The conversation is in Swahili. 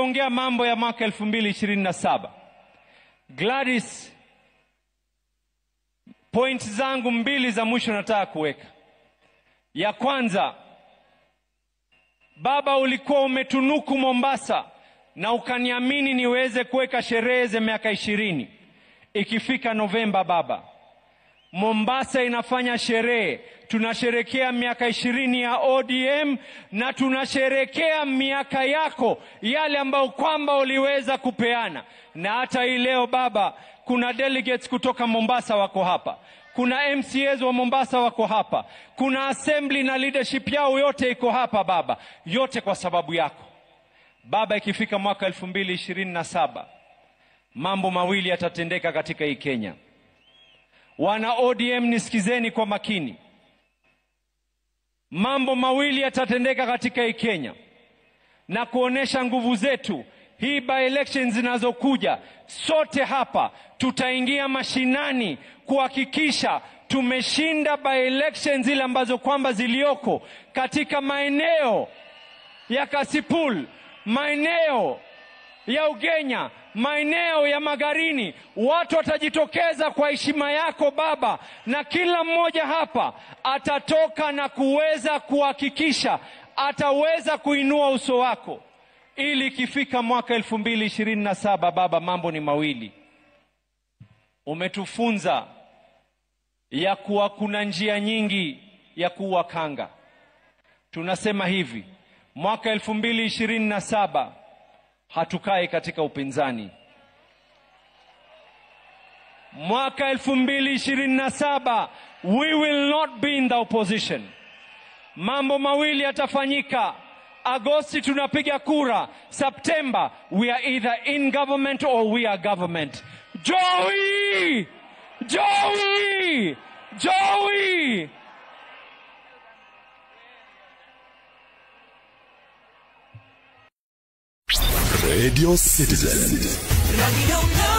tukiongea mambo ya mwaka 2027. Gladys, point zangu mbili za mwisho nataka kuweka. Ya kwanza, baba, ulikuwa umetunuku Mombasa na ukaniamini niweze kuweka sherehe za miaka 20. Ikifika Novemba, baba, Mombasa inafanya sherehe. Tunasherekea miaka 20 ya ODM na tunasherekea miaka yako yale ambayo kwamba uliweza kupeana. Na hata hii leo baba, kuna delegates kutoka Mombasa wako hapa. Kuna MCAs wa Mombasa wako hapa. Kuna assembly na leadership yao yote iko hapa baba. Yote kwa sababu yako. Baba, ikifika mwaka 2027, mambo mawili yatatendeka katika hii Kenya. Wana ODM nisikizeni kwa makini. Mambo mawili yatatendeka katika hii Kenya na kuonesha nguvu zetu. Hii by elections zinazokuja, sote hapa tutaingia mashinani kuhakikisha tumeshinda by elections zile ambazo kwamba zilioko katika maeneo ya Kasipul, maeneo ya Ugenya, maeneo ya Magarini. Watu watajitokeza kwa heshima yako baba, na kila mmoja hapa atatoka na kuweza kuhakikisha ataweza kuinua uso wako, ili ikifika mwaka 2027 baba, mambo ni mawili. Umetufunza ya kuwa kuna njia nyingi ya kuwa kanga. Tunasema hivi, mwaka 2027 hatukai katika upinzani. Mwaka 2027 we will not be in the opposition. Mambo mawili yatafanyika. Agosti tunapiga kura. September we are either in government or we are government. Joey! Joey! Joey! Radio Citizen. Radio